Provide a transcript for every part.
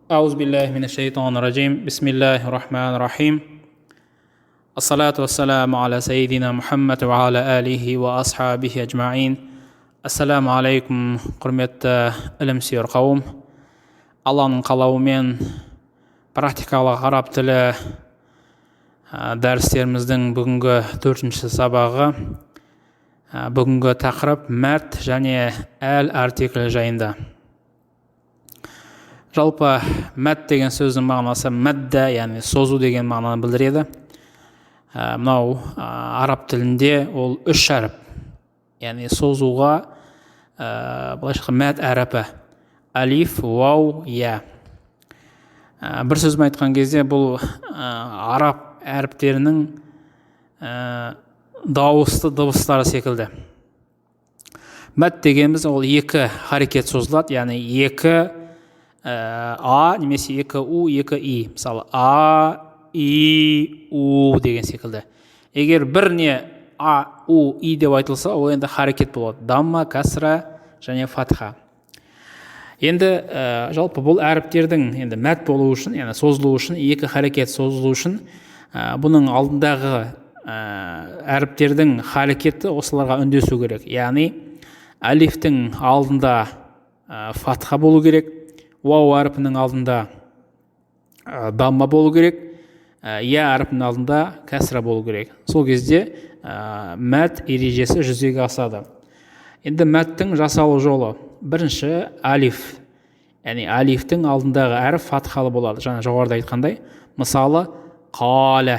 أعوذ بالله من الشيطان الرجيم بسم الله الرحمن الرحيم الصلاة والسلام على سيدنا محمد وعلى آله وأصحابه أجمعين. Ассаламу алейкум, құрметті ілімсүйер қауым. Алланың қалауымен практикалық араб тілі дәрістеріміздің бүгінгі 4-ші сабағы. Бүгінгі тақырып мәт және әл артиклі жайында. Жалпы мәт деген сөздің мағынасы мәдді, яғни созу деген мағынаны білдіреді. Мынау араб тілінде ол 3 әріп, яғни созуға былайша мәт әріпі алиф, вау, я. Бір сөзбен айтқан кезде бұл араб әріптерінің дауысты дыбыстары секілді. Мәт дегеніміз ол 2 харекет созылады, яғни 2 а немесе 2 у, 2 и. Мысалы а, и, у деген секілді. Егер бір не а, у, и деп айтылса, ол енді харекет болады. Дамма, касра және фатха. Енді жалпы бұл әріптердің енді мәт болу үшін, яғни созылу үшін, 2 харекет созылу үшін, бұның алдындағы әріптердің харекеті осыларға үндесу керек. Яғни алифтің алдында фатха болу керек, вау әріпінің алдында дамма болу керек, я әріпінің алдында кәсра болу керек. Сол кезде мәт ережесі жүзеге асады. Енді мәттің жасалу жолы. Бірінші алиф. Яғни алифтің алдындағы әріп фатхалы болады. Жаңа жоғарыда айтқандай. Мысалы қалә,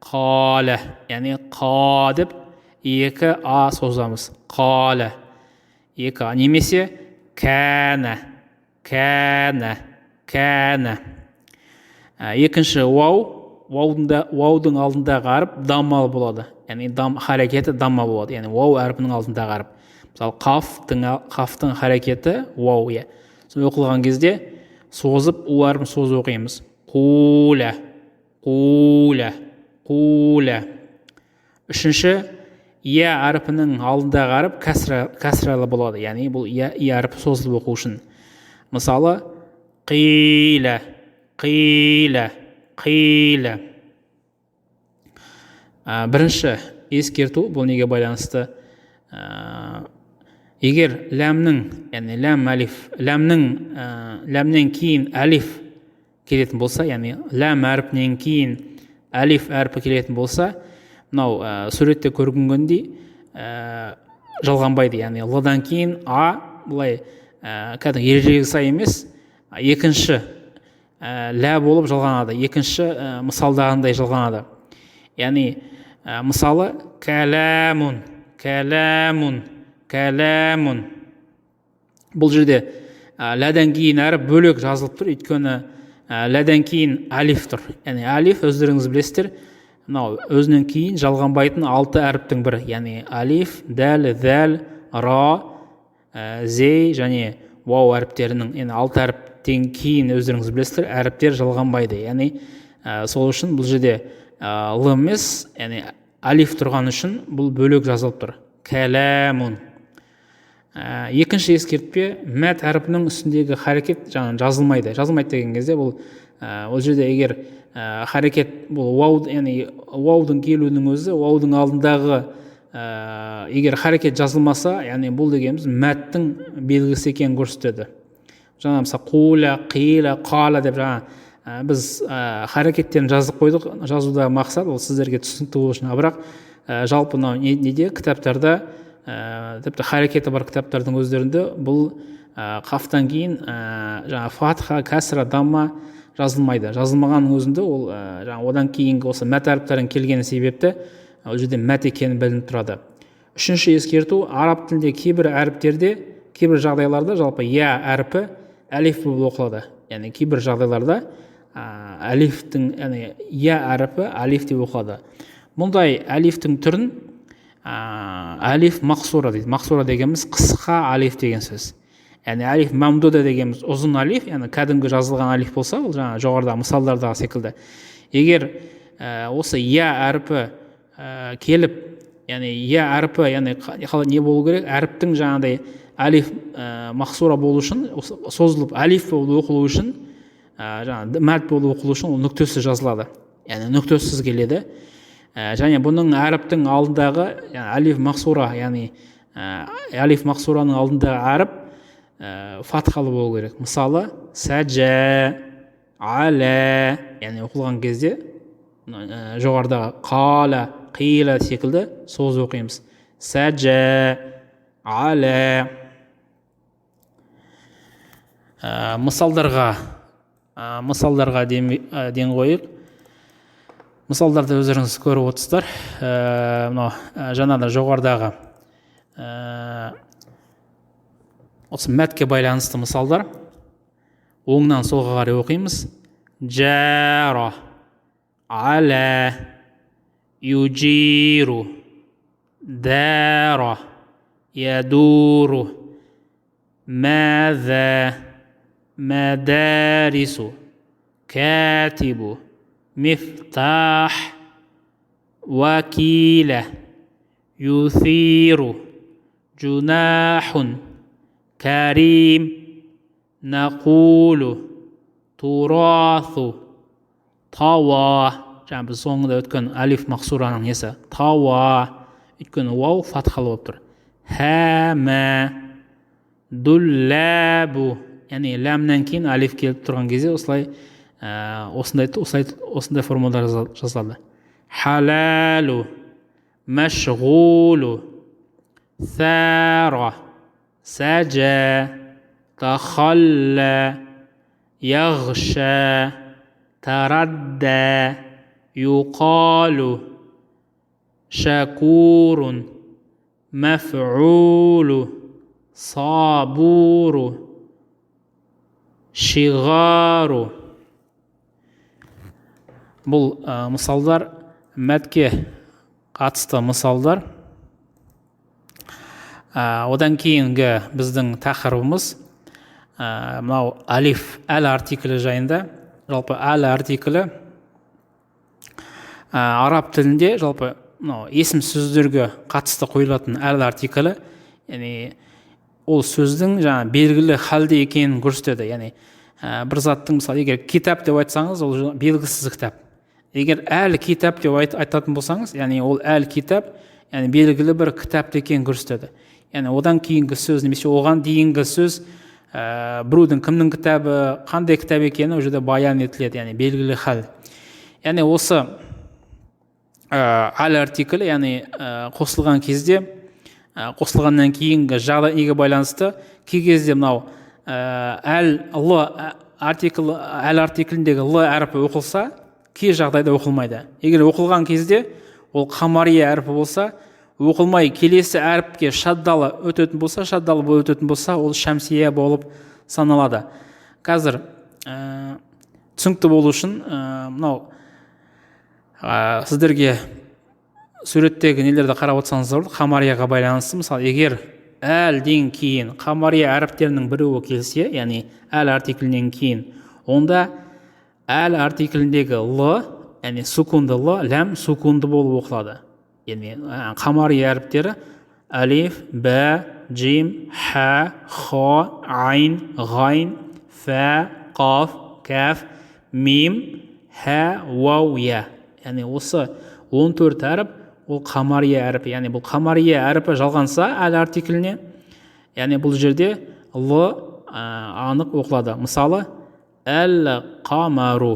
қалә. Яғни қа деп 2 а созамыз. Қалә. 2 а. Немесе кәнә, кәнә, кәнә. Екінші вау. Ваудың алдындағы әріп даммалы болады. Яғни харекеті дамма болады. Яғни вау әріпінің алдындағы әріп. Мысалы қафтың харекеті вау. Сол оқылған кезде созып у әріпін созып оқимыз. Қуля, қуля, қуля. Үшінші я әріпінің алдындағы әріп кәсралы болады. Яғни бұл я әріпі созылып оқу үшін. Мысалы қиля, қиля, қиля. Бірінші ескерту, бұл неге байланысты? Егер ләмнің, яғни ләм әлиф, ләмнен кейін әлиф келетін болса, яғни ләм әріпінен кейін әлиф әріпі келетін болса, мынау суретте көргендей жалғанбайды. Яғни лыдан кейін а бұлай кәдімгі ережеге сай емес, екінші лә болып жалғанады, екінші мысалдағындай жалғанады. Яғни мысалы кәләмун, кәләмун, кәләмун. Бұл жерде ләден кейін әріп бөлек жазылып тұр, өйткені ләден кейін алиф тұр. Яғни алиф өздеріңіз білесіздер, мынау өзінен кейін жалғанбайтын 6 әріптің бірі. Яғни алиф, дәл, зәл, ра, зей және вау әріптерінің 6 әріптен кейін өздеріңіз білесіздер, әріптер жалғанбайды. Яғни сол үшін бұл жерде л емес, яғни алиф тұрған үшін бұл бөлек жазылып тұр. Кәләмун. Екінші ескертпе, мәт әріпінің үстіндегі харекет жазылмайды. Жазылмайды деген кезде бұл жерде егер харекет бұл вау, яғни ваудың келуінің өзі, ваудың алдындағы егер харекет жазылмаса, яғни бұл дегеніміз мәттің белгісі екенін көрсетеді. Жаңа мысалы қуля, қиля, қала деп біз харекеттерін жазып қойдық. Жазуда мақсат ол сіздерге түсінікті болу үшін. Бірақ жалпы неде кітаптарда тіпті харекеті бар кітаптардың өздерінде бұл қафтан кейін фатха, кәсра, дамма жазылмайды. Жазылмағанның өзінде ол одан кейінгі осы мәт әріптердің келгені себепті ол жерде мәт екені білініп тұрады. Үшінші ескерту, араб тілінде кейбір әріптерде, кейбір жағдайларда жалпы я әріпі әлиф болып оқылады. Яғни кейбір жағдайларда әлифтің, яғни я әріпі әлиф деп оқылады. Мұндай әлифтің түрін әлиф мақсура дейді. Мақсура дегеніміз қысқа әлиф деген сөз. Яғни әлиф мамдуда дегеніміз ұзын әлиф, яғни кәдімгі жазылған әлиф болса, ол жаңа жоғарыда мысалдардағы секілді. Егер осы я әріпі келіп, яғни я әріпі, яғни не болу керек? Әріптің жаңағыдай әлиф мақсура болу үшін, созылып әлиф болып оқылу үшін жаңағы мәд болып оқылу үшін ол нүктесіз жазылады, яғни нүктесіз келеді. Және бұның әріптің алдындағы алиф мақсура, яғни алиф мақсураның алдындағы әріп фатхалы болу керек. Мысалы сәжә, аля, яғни оқылған кезде жоғарыдағы қала, қила секілді созу оқимыз. Сәжә, аля. Мысалдарға ден қойып, мысалдарды өздеріңіз көріп отырсыздар. Мынау жаңада жоғарыдағы осы мәтке байланысты мысалдар. Оңнан солға қарай оқимыз. Жара, аля, юджиру, дара, ядуру, маза, мадарису, катибу, мифтах, вакила, юсиру, джунахун, карим, нақулу, турасу, тауа. Жаңа біз соңында өткен алиф мақсураның несі тауа, өйткені уау фатхалы болып тұр. Хәмә, дуллабу, яғни ләмнен кейін алиф келіп тұрған кезде осындай формулдар жазылады. Халалу, мәшғулу, сара, сәжә, тахалла, яғша, тарадда, юқалу, шакурун, мәф'улу, сабуру, шиғару. Бұл мысалдар мәтке қатысты мысалдар. Одан кейінгі біздің тақырыбымыз мынау алиф әл артиклі жайында. Жалпы әл артиклі араб тілінде жалпы есім сөздерге қатысты қойылатын әл артиклі, яғни ол сөздің белгілі халде екенін көрсетеді. Яғни бір заттың, мысалы, егер китап деп айтсаңыз, ол белгісіз кітап. Егер әл китап деп айтатын болсаңыз, яғни ол әл китап, яғни белгілі бір кітап екенін көрсетеді. Яғни одан кейінгі сөз, немесе оған дейінгі сөз біреудің кімнің кітабы, қандай кітап екені ол жерде баян етіледі, яғни белгілі хал. Яғни осы әл артиклі, яғни қосылған кезде, қосылғаннан кейінгі жағдайға байланысты кей кезде мынау әл артикліндегі л әріпі оқылса, кей жағдайда оқылмайды. Егер оқылған кезде ол қамария әріпі болса, оқылмай келесі әріпке шаддалы өтетін болса, ол шәмсия болып саналады. Қазір түсінікті болу үшін мынау сіздерге суреттегі нелерді қарап отырсаңыздар, қамарияға байланысты, мысалы, егер әлден кейін қамария әріптерінің біреуі келсе, яғни әл артиклінен кейін, онда әл артикліндегі л, яғни сукунды л, ләм сукунды болып оқылады. Яғни қамария әріптері алиф, бә, джим, ха, хо, айн, ғайн, фә, қаф, кәф, мим, ха, вау, я. Яғни осы 14 әріп ол қамария әріпі. Яғни бұл қамария әріпі жалғанса әл артикліне, яғни бұл жерде л анық оқылады. Мысалы, әл-қамару,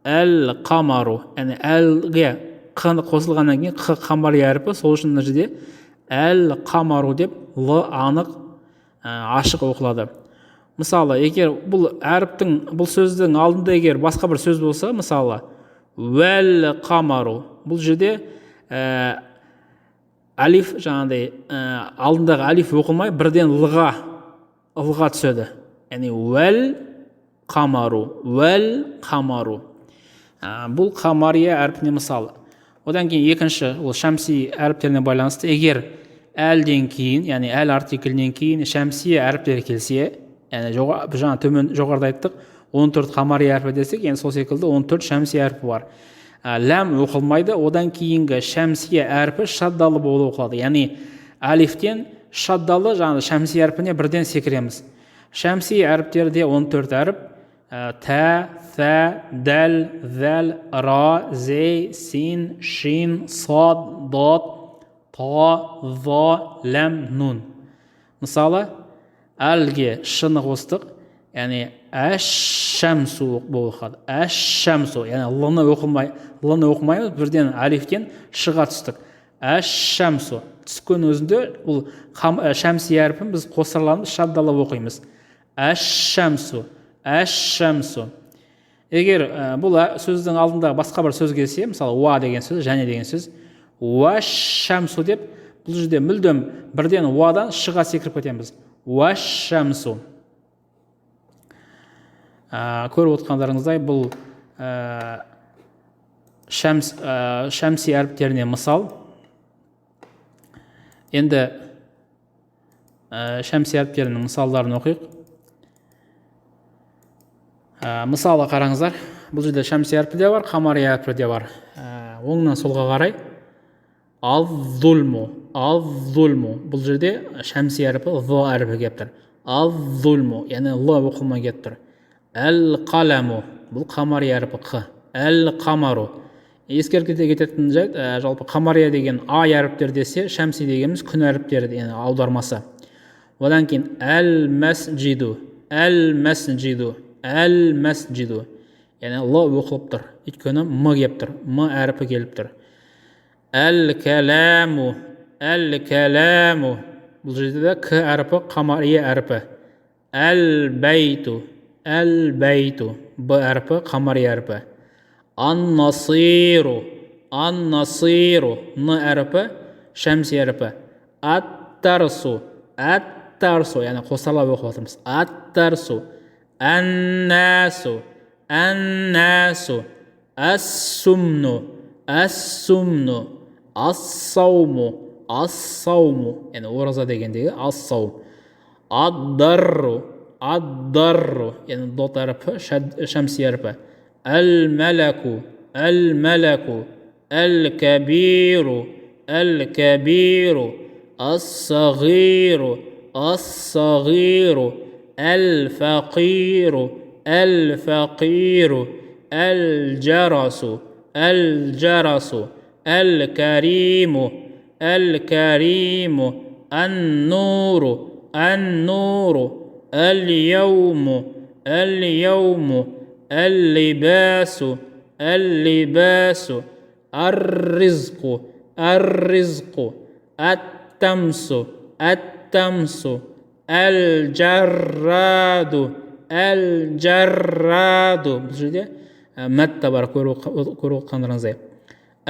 әл-қамару, яғни әлге қаны қосылғаннан кейін қ қамария әріпі, сол үшін мына жерде әл-қамару деп л анық ашық оқылады. Мысалы, егер бұл әріптің, бұл сөздің алдында егер басқа бір сөз болса, мысалы, вәл-қамару, бұл жерде алиф, жаңағыдай алдындағы алиф оқылмай бірден лға түседі. Яғни вәл-қамару, вәл-қамару. Бұл қамария әріпіне мысалы. Одан кейін екінші, ол шәмси әріптеріне байланысты, егер әлден кейін, яғни әл артиклінен кейін шәмси әріптері келсе, яғни жаңа төмен жоғарыда айттық, 14 қамария әрпі десек, яғни сол секілді 14 шәмси әрпі бар. Ләм оқылмайды, одан кейінгі шәмсия әрпі шаддалы болып оқылады. Яғни алифтен шаддалы жаңағы шәмси әрпіне бірден секіреміз. Шәмси әріптерде 14 әріп, та, ثа, дәл, зәл, ра, зей, син, шин, сад, дат, та, за, ләм, нун. Мысалы, әлге шыны қостық, яғни әш-шәмсу болып қалады. Әш-шәмсу, яғни лыны оқымаймыз, бірден әлифтен шыға түстік. Әш-шәмсу. Түскен өзінде бұл шәмси әрпін біз қосарланып шаддалап оқимыз. Әш-шәмсу, әш-шәмсу. Егер бұл сөздің алдында басқа бір сөз келсе, мысалы уа деген сөз, және деген сөз, уәш-шәмсу деп, бұл жерде мүлдем бірден уадан шыға секіріп кетеміз. Уәш-шәмсу. Көріп отқандарыңыздай, бұл шәмси әріптеріне мысал. Енді шәмси әріптерінің мысалдарын оқиық. Мысалы қараңыздар, бұл жерде шәмси әрпі де бар, қамари әрпі де бар. Оңынан солға қарай. Аз-зульму, аз-зульму. Бұл жерде шәмси әрпі з әрпі келіп тұр. Az-зульму, яғни л оқылмай келіп тұр. Әл-қаламу, бұл қамари әрпі қ. Әл-қамару. Ескерткіде кететін жайт, жалпы қамария деген ай әріптер десе, шәмси дегеніміз күн әріптері, яғни аудармасы. Одан кейін әл-мәсджиду, әл-мәсджиду, әл-мәсджиду. Яғни л оқылып тұр. Өйткені м келіп тұр, м әріпі келіп тұр. Әл-кәләму, әл-кәләму. Бұл жерде де к әріпі қамария әріпі. Әл-бәйту, әл-бәйту. Б әріпі қамария әріпі. Ан-насиру, ан-насиру. Н әріпі шәмси әріпі. Ат-тарсу, ат-тарсу. Яғни қосарлап оқып отырмыз. Ат-тарсу. Ан-насу, ан-насу. Ас-сумну, ас-сумну. Ас-сауму, ас-сауму. Яғни ораза дегендегі ас-саум. Ад-дарру, ад-дарру. Яғни дот әріпі шәмси әріпі. Әл-мәләку, әл-мәләку. Әл-кәбиру, әл-кәбиру. Ас-сағиру, ас-сағиру. Әл-фақиру, әл-фақиру. Әл-джарасу, әл-джарасу. Әл-кәриму, әл-кәриму. Ан-нуру, ан-нуру. Әл-яуму, әл-яуму. Әл-либасу, әл-либасу. Ар-ризқу, ар-ризқу. Ат-тамсу, ат-тамсу. Әл-джарраду, әл-джарраду. Бұл жерде мәтта бар, көріп отқандарыңыздай.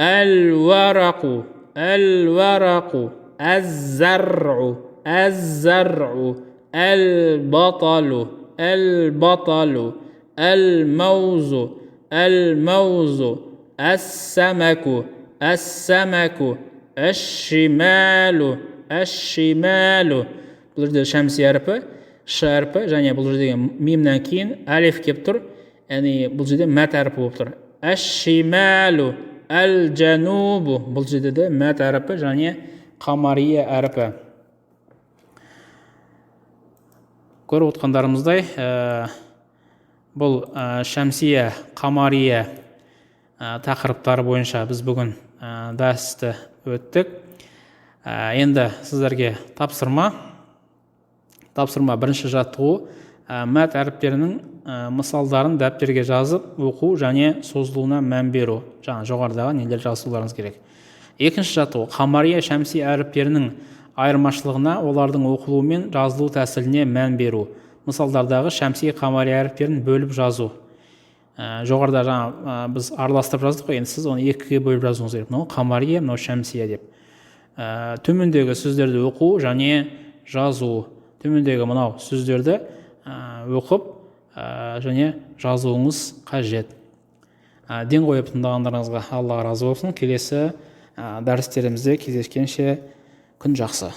Әл-варақу, әл-варақу. Әз-зарру, әз-зарру. Әл-баталу, әл-баталу. Әл-маузу, әл-маузу. Әс-самаку, әс-самаку. Әш-шималу, әш-шималу. Бұл жерде шәмси әріпі, ш әріпі, және бұл жердегі мимнен кейін әлиф кеп тұр, яғни бұл жерде мәт әріпі болып тұр. Әш-шималу, әл-жанубу. Бұл жерде де мәт әріпі, және қамария әріпі. Көріп отқандарымыздай, бұл шәмсия, қамария тақырыптары бойынша біз бүгін дәрісті өттік. Енді сіздерге тапсырма бірінші жаттығу, мәт әріптерінің мысалдарын дәптерге жазып оқу және созылуына мән беру. Жаңа жоғарыдағы нелер жазуларыңыз керек. Екінші жаттығу, қамария шәмси әріптерінің айырмашылығына, олардың оқылуы мен жазылу тәсіліне мән беру. Мысалдардағы шәмси қамария әріптерін бөліп жазу. Жоғарыда жаңа біз араластырып жаздық қой, енді сіз оны екіге бөліп жазуыңыз керек. Мынау қамария, мынау шәмсия деп. Төмендегі сөздерді оқу және жазу. Төмендегі мынау сөздерді оқып және жазуыңыз қажет. Ден қойып тыңдағандарыңызға Алла разы болсын. Келесі дәрістерімізде кездескенше күн жақсы.